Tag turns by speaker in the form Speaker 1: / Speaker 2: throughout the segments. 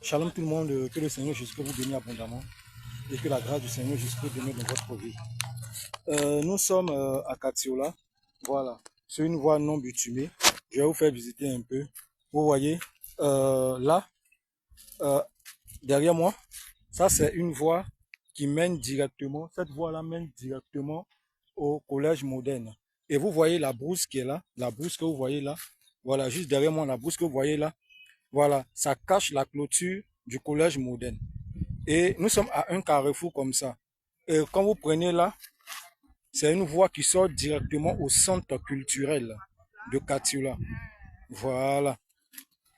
Speaker 1: Shalom tout le monde, que le Seigneur Jésus-Christ vous bénisse abondamment et que la grâce du Seigneur Jésus-Christ demeure dans votre vie. Nous sommes à Katiola, voilà, sur une voie non bitumée. Je vais vous faire visiter un peu. Vous voyez, là, derrière moi, ça c'est une voie qui mène directement, cette voie-là mène directement au collège moderne. Et vous voyez la brousse qui est là, la brousse que vous voyez là, voilà, juste derrière moi, la brousse que vous voyez là, voilà, ça cache la clôture du collège moderne. Et nous sommes à un carrefour comme ça. Et quand vous prenez là, c'est une voie qui sort directement au centre culturel de Katiola. Voilà.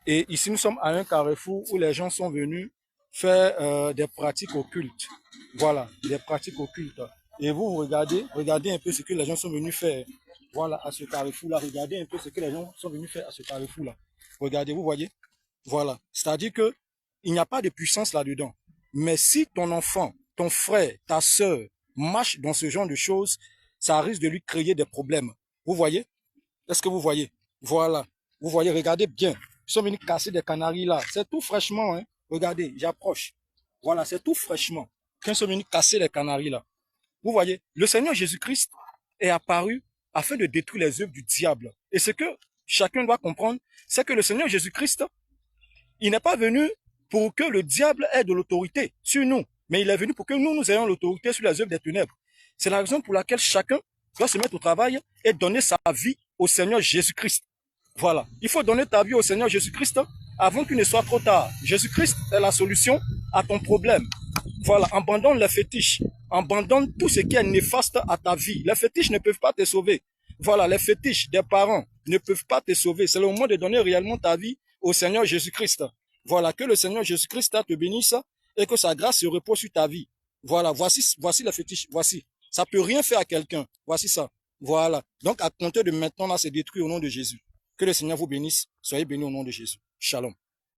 Speaker 1: Et ici, nous sommes à un carrefour où les gens sont venus faire des pratiques occultes. Voilà, des pratiques occultes. Et vous regardez un peu ce que les gens sont venus faire. Voilà, à ce carrefour-là. Regardez un peu ce que les gens sont venus faire à ce carrefour-là. Regardez, vous voyez. Voilà. C'est-à-dire que il n'y a pas de puissance là-dedans. Mais si ton enfant, ton frère, ta soeur marche dans ce genre de choses, ça risque de lui créer des problèmes. Vous voyez? Est-ce que vous voyez? Voilà. Vous voyez, regardez bien. Ils sont venus casser des canaries là. C'est tout fraîchement, hein. Regardez, j'approche. Voilà, c'est tout fraîchement. Quand ils sont venus casser les canaries là. Vous voyez, le Seigneur Jésus-Christ est apparu afin de détruire les œuvres du diable. Et ce que chacun doit comprendre, c'est que le Seigneur Jésus-Christ, il n'est pas venu pour que le diable ait de l'autorité sur nous, mais il est venu pour que nous ayons l'autorité sur les œuvres des ténèbres. C'est la raison pour laquelle chacun doit se mettre au travail et donner sa vie au Seigneur Jésus-Christ. Voilà. Il faut donner ta vie au Seigneur Jésus-Christ avant qu'il ne soit trop tard. Jésus-Christ est la solution à ton problème. Voilà. Abandonne les fétiches. Abandonne tout ce qui est néfaste à ta vie. Les fétiches ne peuvent pas te sauver. Voilà. Les fétiches des parents ne peuvent pas te sauver. C'est le moment de donner réellement ta vie au Seigneur Jésus-Christ. Voilà. Que le Seigneur Jésus-Christ te bénisse et que sa grâce se repose sur ta vie. Voilà. Voici les fétiches. Voici. Ça peut rien faire à quelqu'un. Voici ça. Voilà. Donc, à compter de maintenant, là, c'est détruit au nom de Jésus. Que le Seigneur vous bénisse. Soyez bénis au nom de Jésus. Shalom.